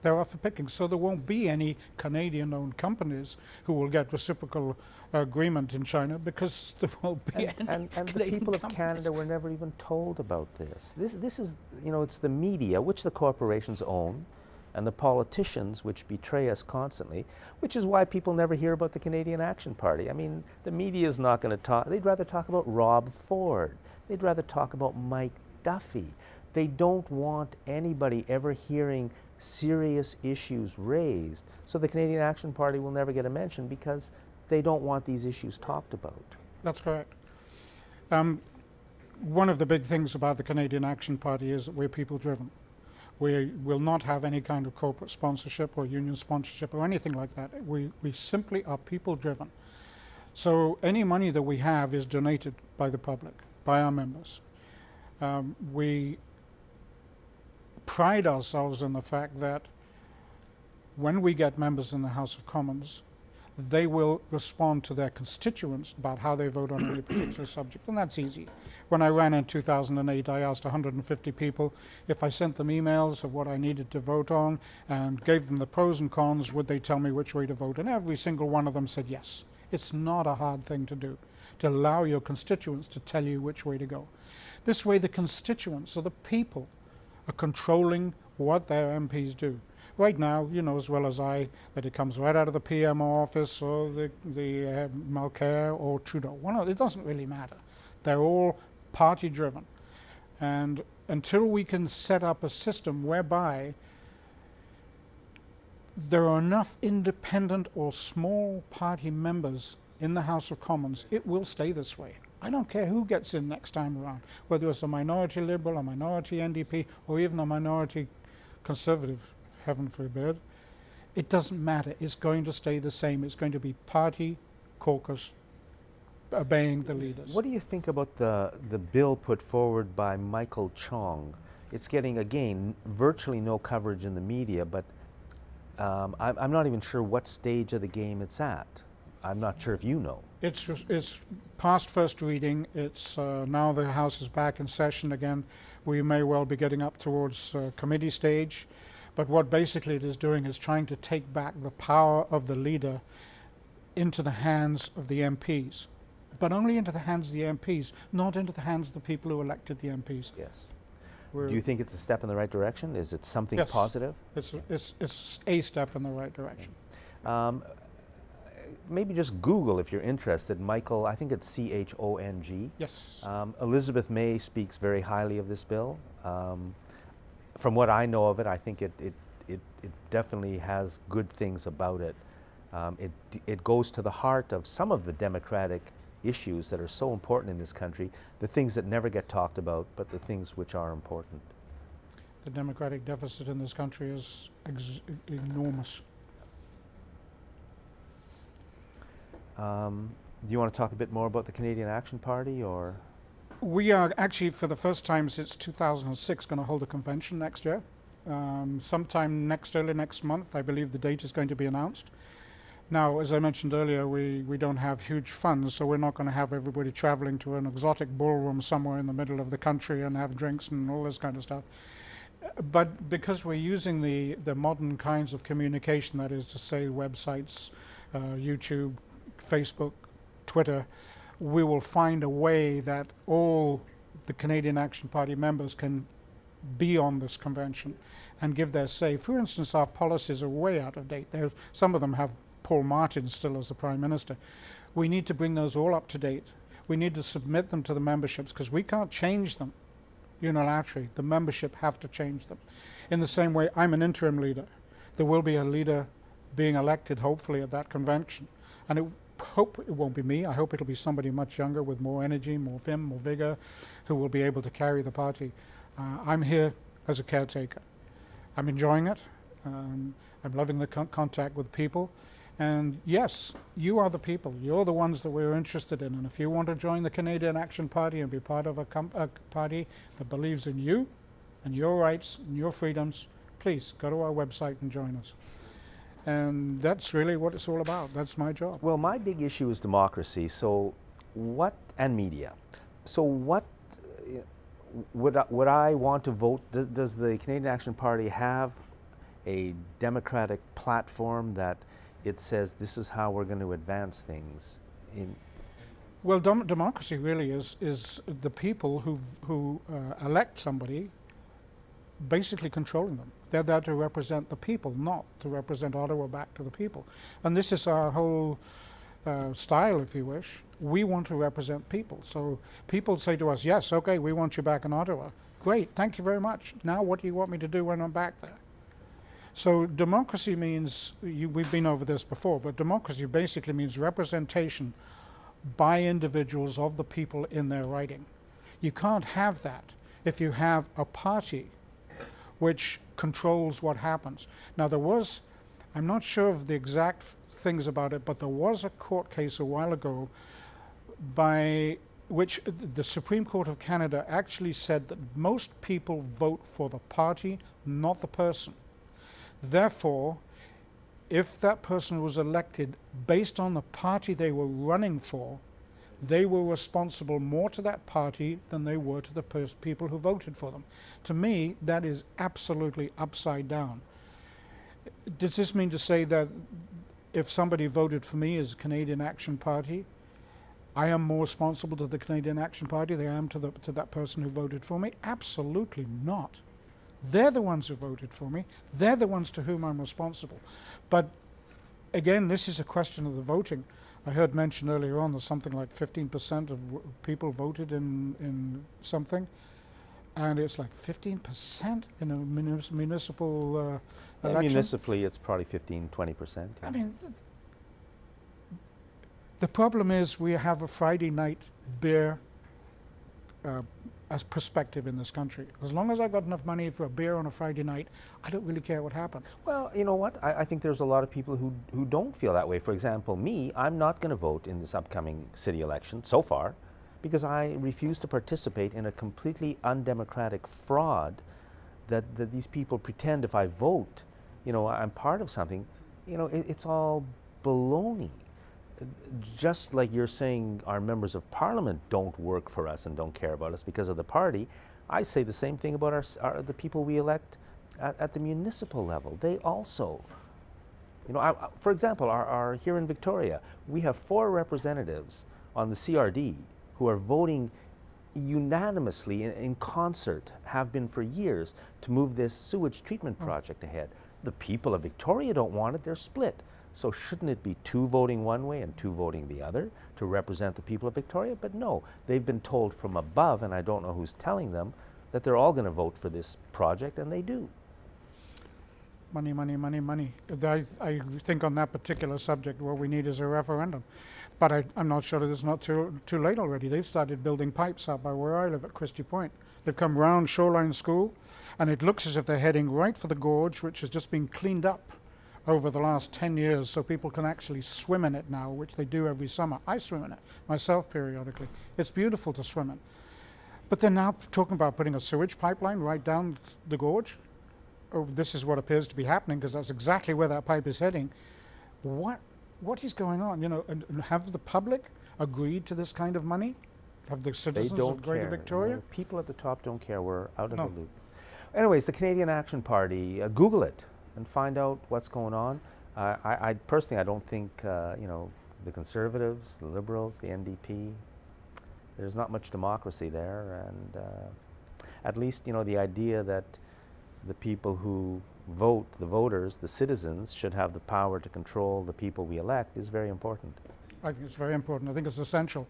They're up for picking. So there won't be any Canadian-owned companies who will get reciprocal agreement in China, because there won't be any And the Canadian people of companies. Canada were never even told about this. This is, you know, it's the media, which the corporations own, and the politicians, which betray us constantly, which is why people never hear about the Canadian Action Party. I mean, the media is not going to talk. They'd rather talk about Rob Ford. They'd rather talk about Mike Duffy. They don't want anybody ever hearing serious issues raised. So the Canadian Action Party will never get a mention because they don't want these issues talked about. That's correct. One of the big things about the Canadian Action Party is that we're people-driven. We will not have any kind of corporate sponsorship or union sponsorship or anything like that. We simply are people-driven. So any money that we have is donated by the public, by our members. We pride ourselves in the fact that when we get members in the House of Commons, they will respond to their constituents about how they vote on any particular subject, and that's easy. When I ran in 2008, I asked 150 people if I sent them emails of what I needed to vote on and gave them the pros and cons, would they tell me which way to vote? And every single one of them said yes. It's not a hard thing to do, to allow your constituents to tell you which way to go. This way the constituents, or the people, are controlling what their MPs do. Right now, you know as well as I that it comes right out of the PM office or the Mulcair or Trudeau. It doesn't really matter. They're all party-driven. And until we can set up a system whereby there are enough independent or small party members in the House of Commons, it will stay this way. I don't care who gets in next time around, whether it's a minority Liberal, a minority NDP, or even a minority Conservative, heaven forbid. It doesn't matter. It's going to stay the same. It's going to be party caucus obeying the leaders. What do you think about the bill put forward by Michael Chong? It's getting, again, virtually no coverage in the media, but I'm not even sure what stage of the game it's at. I'm not sure if you know. It's past first reading. It's now the House is back in session again. We may well be getting up towards committee stage. But what basically it is doing is trying to take back the power of the leader into the hands of the MPs. But only into the hands of the MPs, not into the hands of the people who elected the MPs. Yes. Do you think it's a step in the right direction? Is it something positive? It's a step in the right direction. Maybe just Google if you're interested. Michael, I think it's Chong. Yes. Elizabeth May speaks very highly of this bill. From what I know of it, I think it definitely has good things about it. It goes to the heart of some of the democratic issues that are so important in this country, the things that never get talked about, but the things which are important. The democratic deficit in this country is enormous. Do you want to talk a bit more about the Canadian Action Party, or? We are actually, for the first time since 2006, going to hold a convention next year. Sometime early next month, I believe the date is going to be announced. Now, as I mentioned earlier, we don't have huge funds, so we're not going to have everybody traveling to an exotic ballroom somewhere in the middle of the country and have drinks and all this kind of stuff. But because we're using the modern kinds of communication, that is to say websites, YouTube, Facebook, Twitter, we will find a way that all the Canadian Action Party members can be on this convention and give their say. For instance, our policies are way out of date. Some of them have Paul Martin still as the Prime Minister. We need to bring those all up to date. We need to submit them to the memberships because we can't change them unilaterally. The membership have to change them. In the same way, I'm an interim leader. There will be a leader being elected, hopefully, at that convention. And hope it won't be me. I hope it'll be somebody much younger with more energy, more vim, more vigor, who will be able to carry the party. I'm here as a caretaker. I'm enjoying it. I'm loving the contact with people. And yes, you are the people. You're the ones that we're interested in. And if you want to join the Canadian Action Party and be part of a party that believes in you and your rights and your freedoms, please go to our website and join us. And that's really what it's all about. That's my job. Well, my big issue is democracy. So what, and media. So what would I want to vote? Does the Canadian Action Party have a democratic platform that it says this is how we're going to advance things? Well, democracy really is the people who elect somebody basically controlling them. They're there to represent the people, not to represent Ottawa back to the people. And this is our whole style, if you wish. We want to represent people. So people say to us, yes, okay, we want you back in Ottawa. Great, thank you very much. Now what do you want me to do when I'm back there? So democracy means, we've been over this before, but democracy basically means representation by individuals of the people in their writing. You can't have that if you have a party which controls what happens. Now I'm not sure of the exact things about it, but there was a court case a while ago by which the Supreme Court of Canada actually said that most people vote for the party, not the person. Therefore, if that person was elected based on the party they were running for, they were responsible more to that party than they were to the people who voted for them. To me, that is absolutely upside down. Does this mean to say that if somebody voted for me as a Canadian Action Party, I am more responsible to the Canadian Action Party than I am to that person who voted for me? Absolutely not. They're the ones who voted for me. They're the ones to whom I'm responsible. But again, this is a question of the voting. I heard mentioned earlier on that something like 15% of people voted in something. And it's like 15% in a municipal election. Municipally, it's probably 15-20%. Yeah. I mean, the problem is we have a Friday night beer as perspective in this country. As long as I've got enough money for a beer on a Friday night, I don't really care what happens. Well, you know what? I think there's a lot of people who don't feel that way. For example, me, I'm not going to vote in this upcoming city election so far because I refuse to participate in a completely undemocratic fraud that these people pretend if I vote, I'm part of something. It's all baloney. Just like you're saying our members of parliament don't work for us and don't care about us because of the party, I say the same thing about the people we elect at the municipal level. They also, for example, here in Victoria, we have 4 representatives on the CRD who are voting unanimously in concert, have been for years, to move this sewage treatment project ahead. The people of Victoria don't want it, they're split. So shouldn't it be 2 voting one way and 2 voting the other to represent the people of Victoria? But no, they've been told from above, and I don't know who's telling them, that they're all going to vote for this project, and they do. Money, money, money, money. I think on that particular subject, what we need is a referendum. But I'm not sure that it's not too late already. They've started building pipes out by where I live at Christie Point. They've come round Shoreline School, and it looks as if they're heading right for the gorge, which has just been cleaned up over the last 10 years so people can actually swim in it now, which they do every summer. I swim in it myself periodically. It's beautiful to swim in. But they're now talking about putting a sewage pipeline right down the gorge. Oh, this is what appears to be happening because that's exactly where that pipe is heading. What is going on? And have the public agreed to this kind of money? Have the citizens of Greater Victoria? People at the top don't care. We're out of the loop. Anyways, the Canadian Action Party, Google it and find out what's going on. I personally, I don't think, the Conservatives, the Liberals, the NDP, there's not much democracy there. And at least, the idea that the people who vote, the voters, the citizens, should have the power to control the people we elect is very important. I think it's very important. I think it's essential.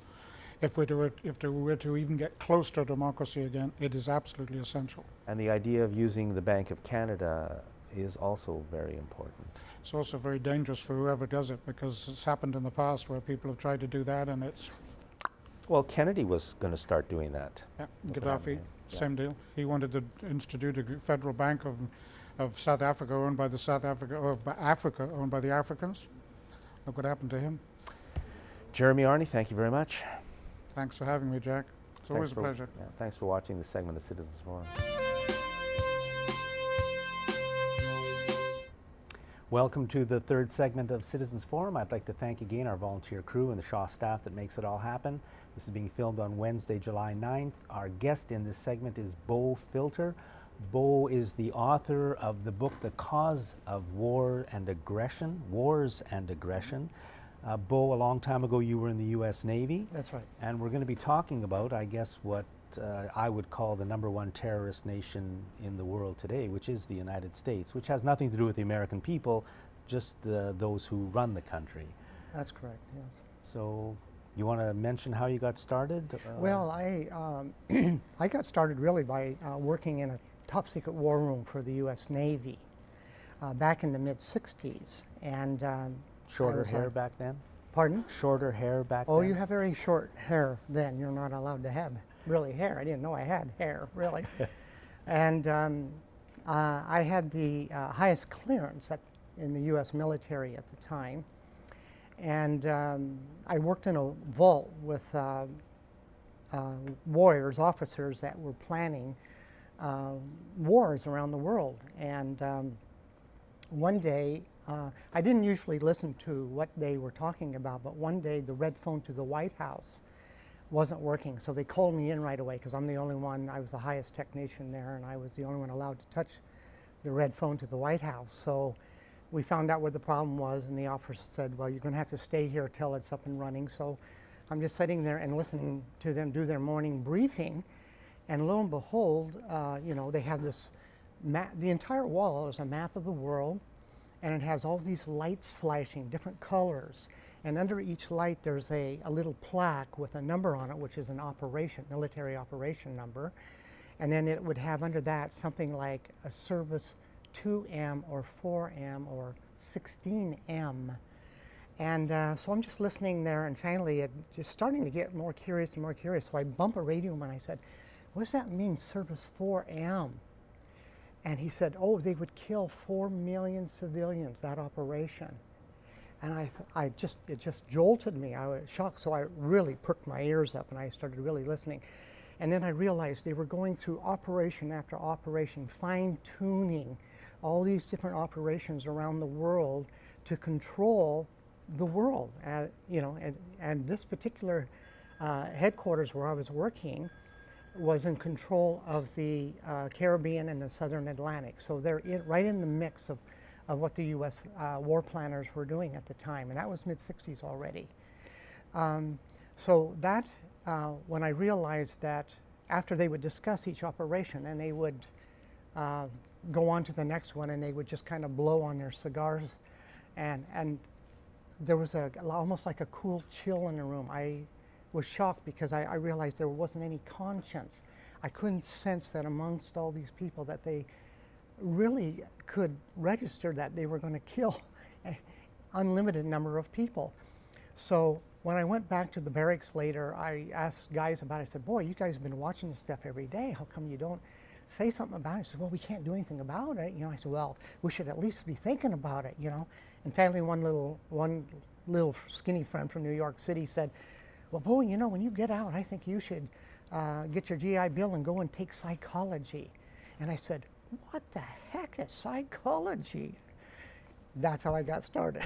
If we're to even get close to democracy again, it is absolutely essential. And the idea of using the Bank of Canada is also very important. It's also very dangerous for whoever does it, because it's happened in the past where people have tried to do that, and it's Well, Kennedy was going to start doing that. yeah, Look what happened Gaddafi, to him. Yeah. same deal. He wanted to institute a federal bank of South Africa owned by the Africa owned by the Africans. Look what happened to him. Jeremy Arney, thank you very much. Thanks for having me, Jack. It's always a pleasure. Yeah, thanks for watching this segment of Citizens Forum. Welcome to the third segment of Citizens Forum. I'd like to thank again our volunteer crew and the Shaw staff that makes it all happen. This is being filmed on Wednesday, July 9th. Our guest in this segment is Bo Filter. Bo is the author of the book, The Cause of War and Aggression, Wars and Aggression. Bo, a long time ago you were in the U.S. Navy. That's right. And we're going to be talking about, I guess, what I would call the #1 terrorist nation in the world today, which is the United States, which has nothing to do with the American people, just those who run the country. That's correct, yes. So you want to mention how you got started? Well, I got started really by working in a top secret war room for the U.S. Navy back in the mid-'60s. And Shorter hair back then? Pardon? Shorter hair back then? Oh, you have very short hair then. You're not allowed to have really hair. I didn't know I had hair, really. And I had the highest clearance in the U.S. military at the time. And I worked in a vault with warriors, officers that were planning wars around the world. And one day, I didn't usually listen to what they were talking about, but one day the red phone to the White House wasn't working. So they called me in right away because I'm the only one, I was the highest technician there, and I was the only one allowed to touch the red phone to the White House. So we found out where the problem was, and the officer said, well, you're going to have to stay here till it's up and running. So I'm just sitting there and listening to them do their morning briefing, and lo and behold, you know, they have this map. The entire wall is a map of the world, and it has all these lights flashing, different colors. And under each light, there's a little plaque with a number on it, which is an operation, military operation number. And then it would have under that something like a service 2M or 4M or 16M. And so I'm just listening there, and finally it just starting to get more curious and more curious. So I bump a radio and I said, what does that mean, service 4M? And he said, oh, they would kill 4 million civilians, that operation. And it just jolted me. I was shocked, so I really perked my ears up and I started really listening. And then I realized they were going through operation after operation, fine-tuning all these different operations around the world to control the world. You know, and this particular headquarters where I was working was in control of the Caribbean and the Southern Atlantic. So they're right in the mix of what the U.S. War planners were doing at the time, and that was mid-'60s already. So that, when I realized that after they would discuss each operation and they would go on to the next one and they would just kind of blow on their cigars, and there was almost like a cool chill in the room. I was shocked because I realized there wasn't any conscience. I couldn't sense that amongst all these people that they really could register that they were going to kill an unlimited number of people. So when I went back to the barracks later, I asked guys about it. I said, boy, you guys have been watching this stuff every day. How come you don't say something about it? He said, well, we can't do anything about it. You know, I said, well, we should at least be thinking about it, you know. And finally, one little skinny friend from New York City said, well, boy, you know, when you get out, I think you should get your GI Bill and go and take psychology. And I said, what the heck is psychology? That's how I got started.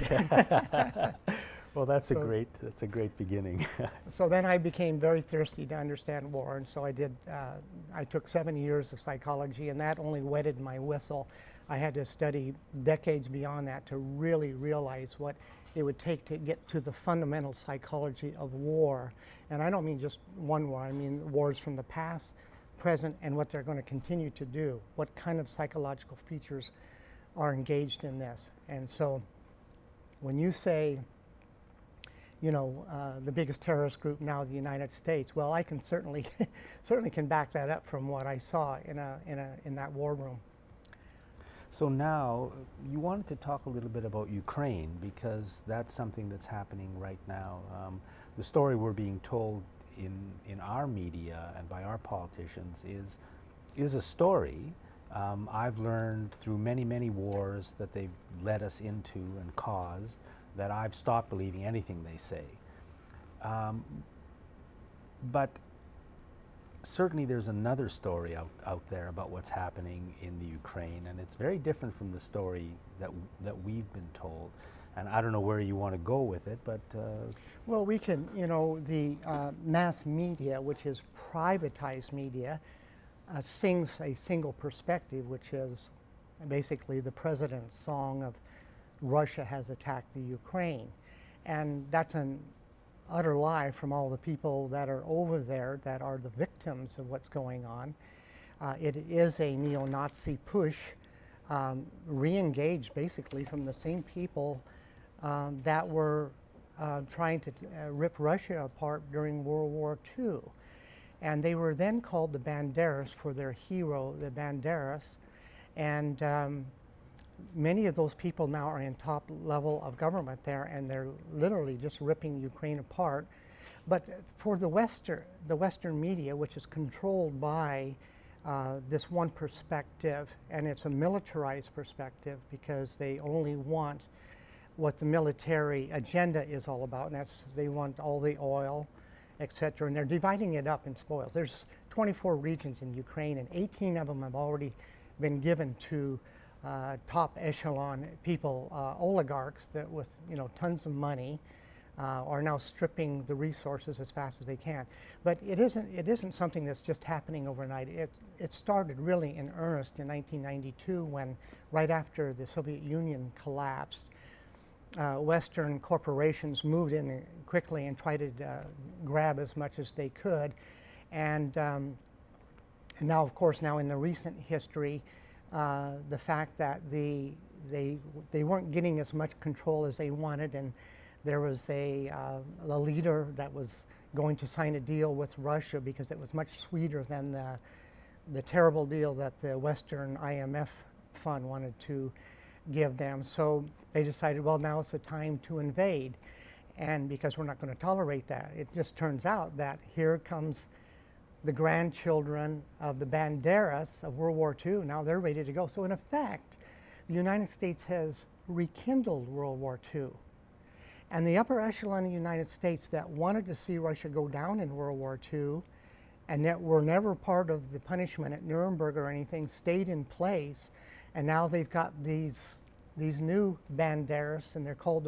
Well, that's a great beginning. So then I became very thirsty to understand war, and so I took 7 years of psychology, and that only wetted my whistle. I had to study decades beyond that to really realize what it would take to get to the fundamental psychology of war. And I don't mean just one war, I mean wars from the past, present, and what they're going to continue to do. What kind of psychological features are engaged in this? And so when you say, you know, the biggest terrorist group now, the United States, well, I can certainly can back that up from what I saw in that war room. So now you wanted to talk a little bit about Ukraine because that's something that's happening right now. The story we're being told in our media and by our politicians is a story. I've learned through many wars that they've led us into and caused that I've stopped believing anything they say. But certainly there's another story out there about what's happening in the Ukraine, and it's very different from the story that we've been told. And I don't know where you want to go with it, but... Well, we can, the mass media, which is privatized media, sings a single perspective, which is basically the president's song of Russia has attacked the Ukraine. And that's an utter lie from all the people that are over there that are the victims of what's going on. It is a neo-Nazi push, re-engaged basically from the same people that were trying to rip Russia apart during World War II. And they were then called the Banderas for their hero, the Banderas. And many of those people now are in top level of government there, and they're literally just ripping Ukraine apart. But for the Western media, which is controlled by this one perspective, and it's a militarized perspective because they only want what the military agenda is all about, and that's they want all the oil, etc. And they're dividing it up in spoils. There's 24 regions in Ukraine, and 18 of them have already been given to top echelon people, oligarchs that with tons of money are now stripping the resources as fast as they can. But it isn't something that's just happening overnight. It started really in earnest in 1992 when, right after the Soviet Union collapsed, Western corporations moved in quickly and tried to grab as much as they could. And now, of course, now in the recent history, the fact that they weren't getting as much control as they wanted, and there was a leader that was going to sign a deal with Russia because it was much sweeter than the terrible deal that the Western IMF fund wanted to give them. So they decided, well, now it's the time to invade, and because we're not going to tolerate that. It just turns out that here comes the grandchildren of the Banderas of World War II. Now they're ready to go. So in effect, the United States has rekindled World War II. And the upper echelon of the United States that wanted to see Russia go down in World War II and that were never part of the punishment at Nuremberg or anything stayed in place. And now they've got these new Banderas, and they're called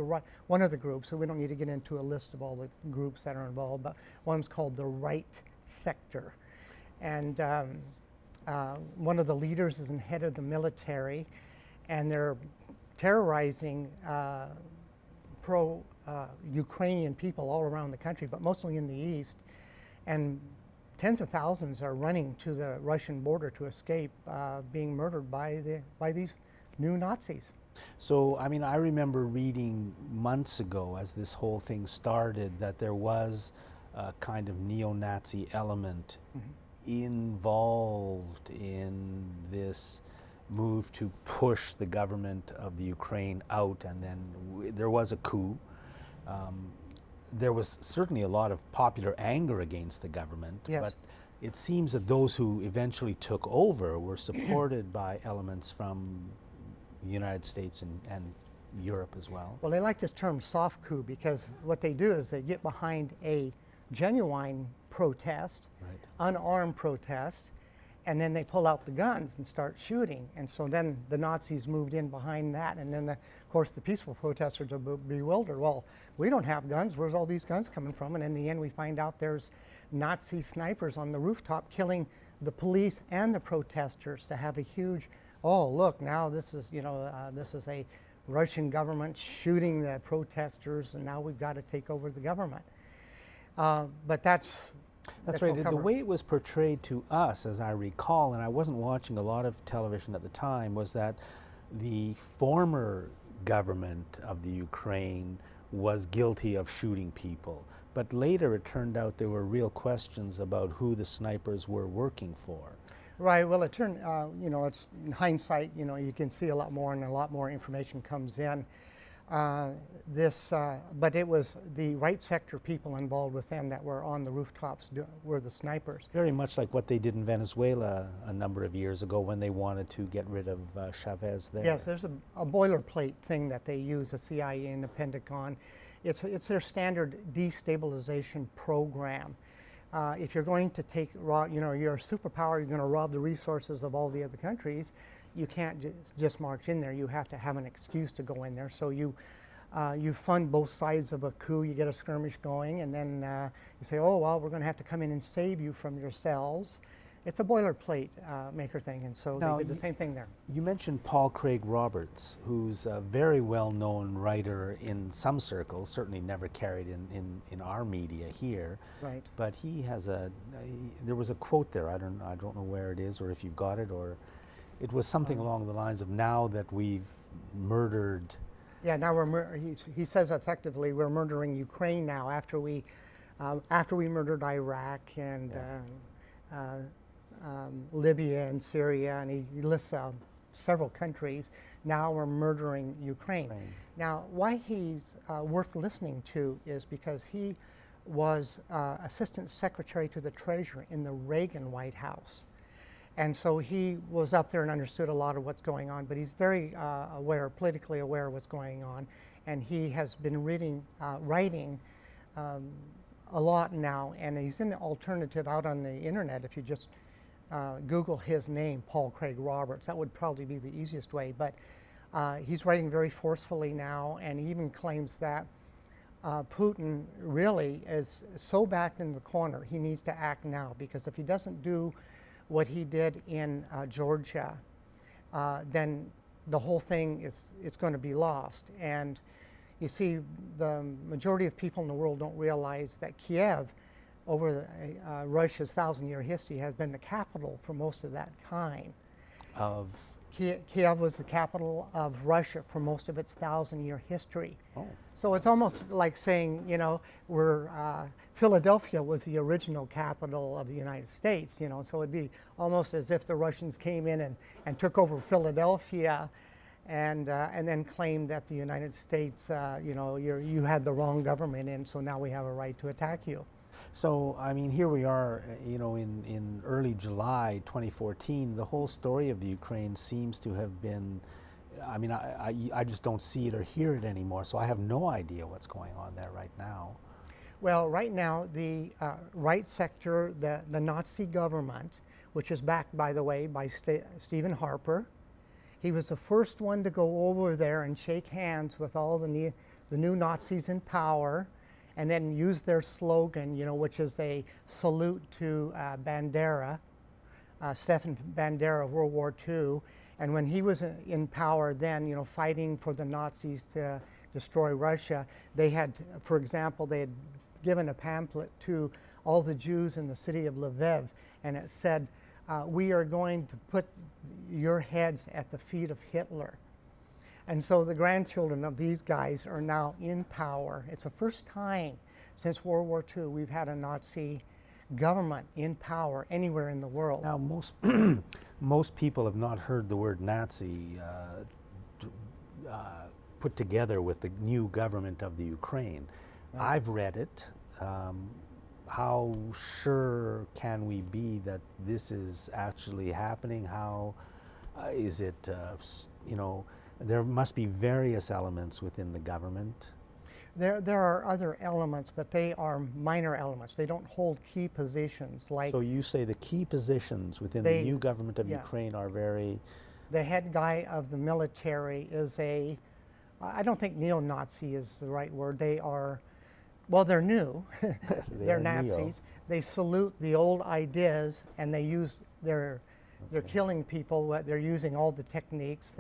one of the groups, so we don't need to get into a list of all the groups that are involved, but one's called the Right Sector. And one of the leaders is the head of the military, and they're terrorizing pro-Ukrainian people all around the country, but mostly in the east. And tens of thousands are running to the Russian border to escape being murdered by these new Nazis. So, I mean, I remember reading months ago as this whole thing started that there was a kind of neo-Nazi element involved in this move to push the government of the Ukraine out, and then there was a coup. There was certainly a lot of popular anger against the government, yes. But it seems that those who eventually took over were supported by elements from the United States and Europe as well. Well, they like this term soft coup because what they do is they get behind a genuine protest, Right. unarmed protest, and then they pull out the guns and start shooting. And so then the Nazis moved in behind that, and then, of course, the peaceful protesters are bewildered. Well, we don't have guns. Where's all these guns coming from? And in the end, we find out there's Nazi snipers on the rooftop killing the police and the protesters to have a huge, oh, look, now this is, this is a Russian government shooting the protesters, and now we've got to take over the government. But that's right. The way it was portrayed to us, as I recall, and I wasn't watching a lot of television at the time, was that the former government of the Ukraine was guilty of shooting people. But later it turned out there were real questions about who the snipers were working for. Right. Well, it turned, it's in hindsight, you can see a lot more and a lot more information comes in. But it was the right sector people involved with them that were on the rooftops were the snipers. Very much like what they did in Venezuela a number of years ago when they wanted to get rid of Chavez there. Yes, there's a boilerplate thing that they use, the CIA and the Pentagon. It's their standard destabilization program. If you're going to you're a superpower, you're going to rob the resources of all the other countries, you can't just march in there. You have to have an excuse to go in there. So you fund both sides of a coup. You get a skirmish going, and then you say, oh, well, we're going to have to come in and save you from yourselves. It's a boilerplate maker thing, and so Now, they did the same thing there. You mentioned Paul Craig Roberts, who's a very well-known writer in some circles, certainly never carried in our media here. Right. But he has there was a quote there, I don't know where it is or if you've got it, or it was something along the lines of, now that we've murdered. Yeah, now he says effectively we're murdering Ukraine now after we murdered Iraq and Libya and Syria, and he lists several countries. Now we're murdering Ukraine. Now, why he's worth listening to is because he was Assistant Secretary to the Treasury in the Reagan White House. And so he was up there and understood a lot of what's going on, but he's very politically aware of what's going on. And he has been writing a lot now, and he's in the alternative out on the internet. If you just Google his name, Paul Craig Roberts, that would probably be the easiest way. But he's writing very forcefully now, and he even claims that Putin really is so backed in the corner, he needs to act now, because if he doesn't do what he did in Georgia, then the whole thing it's going to be lost. And you see, the majority of people in the world don't realize that Kiev, over Russia's 1,000-year history, has been the capital for most of that time. Of Kiev was the capital of Russia for most of its 1,000-year history. Oh. So it's almost like saying, Philadelphia was the original capital of the United States, so it'd be almost as if the Russians came in and took over Philadelphia and then claimed that the United States, you had the wrong government, and so now we have a right to attack you. So, I mean, here we are, in early July 2014, the whole story of the Ukraine seems to have been, I mean, I just don't see it or hear it anymore, so I have no idea what's going on there right now. Well, right now, the right sector, the Nazi government, which is backed, by the way, by Stephen Harper, he was the first one to go over there and shake hands with all the new Nazis in power, and then use their slogan, which is a salute to Bandera, Stefan Bandera of World War II. And when he was in power then, fighting for the Nazis to destroy Russia, they had, for example, they had given a pamphlet to all the Jews in the city of Lviv, and it said, we are going to put your heads at the feet of Hitler. And so the grandchildren of these guys are now in power. It's the first time since World War II we've had a Nazi government in power anywhere in the world. Now, most people have not heard the word Nazi put together with the new government of the Ukraine. Right. I've read it. How sure can we be that this is actually happening? How is it, there must be various elements within the government. There are other elements, but they are minor elements. They don't hold key positions like... So you say the key positions within the new government of Ukraine are very... The head guy of the military is I don't think neo-Nazi is the right word. They are, well, they're new. They're Nazis. Neo. They salute the old ideas, and they're killing people. They're using all the techniques.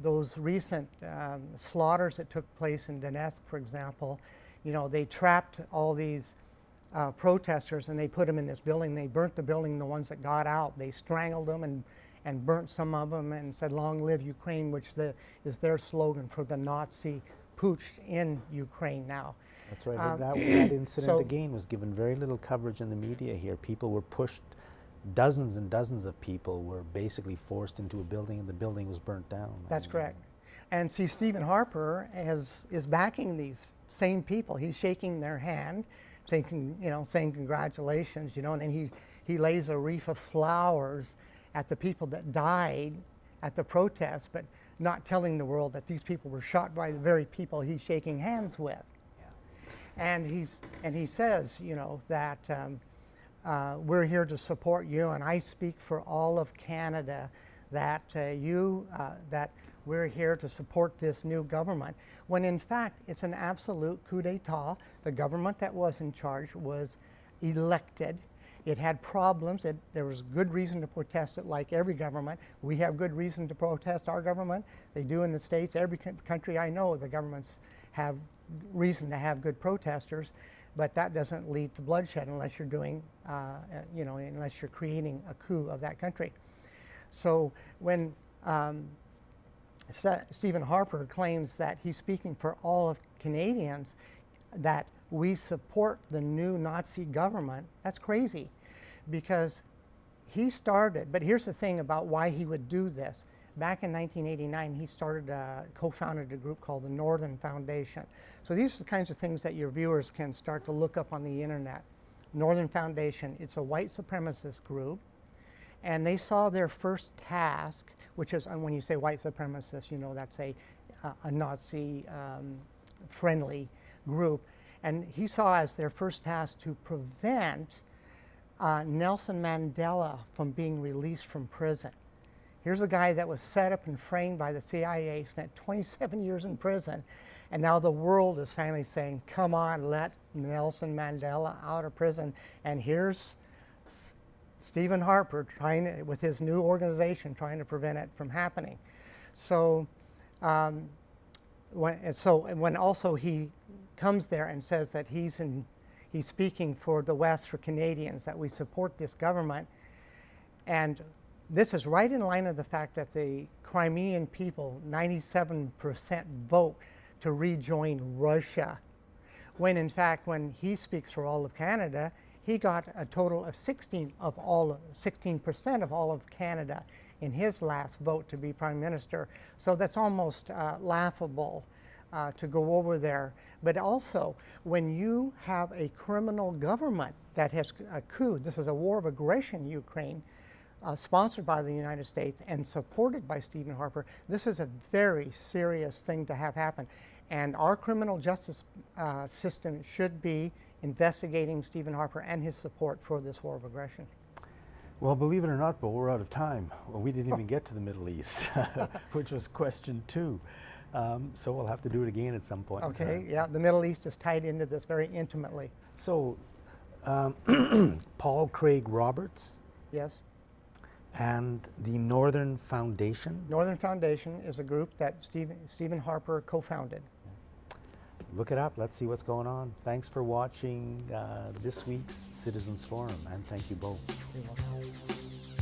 Those recent slaughters that took place in Donetsk, for example, they trapped all these protesters and they put them in this building. They burnt the building, the ones that got out. They strangled them and burnt some of them and said, "Long live Ukraine," which is their slogan for the Nazi putsch in Ukraine now. That's right. That incident again was given very little coverage in the media here. People were pushed dozens and dozens of people were basically forced into a building, and the building was burnt down. That's correct. And see, Stephen Harper is backing these same people. He's shaking their hand, saying, saying congratulations, and then he lays a wreath of flowers at the people that died at the protest, but not telling the world that these people were shot by the very people he's shaking hands with. And he says, that we're here to support you, and I speak for all of Canada that that we're here to support this new government. When in fact it's an absolute coup d'état. The government that was in charge was elected. It had problems. There was good reason to protest it, like every government. We have good reason to protest our government. They do in the States. Every country I know, the governments have reason to have good protesters, but that doesn't lead to bloodshed unless you're doing, unless you're creating a coup of that country. So when Stephen Harper claims that he's speaking for all of Canadians, that we support the new Nazi government, that's crazy, because he started, but here's the thing about why he would do this. Back in 1989, he co-founded a group called the Northern Foundation. So these are the kinds of things that your viewers can start to look up on the internet. Northern Foundation, it's a white supremacist group, and they saw their first task, which is, and when you say white supremacist, that's a Nazi friendly group, and he saw as their first task to prevent Nelson Mandela from being released from prison. Here's a guy that was set up and framed by the CIA, spent 27 years in prison, and now the world is finally saying, come on, let Nelson Mandela out of prison. And here's Stephen Harper with his new organization, trying to prevent it from happening. So, when also he comes there and says that he's speaking for the West, for Canadians, that we support this government, and this is right in line of the fact that the Crimean people, 97% vote to rejoin Russia, when in fact, when he speaks for all of Canada, he got a total of 16% of all of Canada in his last vote to be Prime Minister. So that's almost laughable to go over there. But also, when you have a criminal government that has a coup, this is a war of aggression in Ukraine, sponsored by the United States and supported by Stephen Harper, this is a very serious thing to have happen. And our criminal justice system should be investigating Stephen Harper and his support for this war of aggression. Well, believe it or not, Bo, we're out of time. Well, we didn't even get to the Middle East, which was question 2. So we'll have to do it again at some point. Okay, yeah, the Middle East is tied into this very intimately. So, Paul Craig Roberts. Yes. And the Northern Foundation? Northern Foundation is a group that Stephen Harper co-founded. Look it up. Let's see what's going on. Thanks for watching this week's Citizens Forum, and thank you both. You're welcome.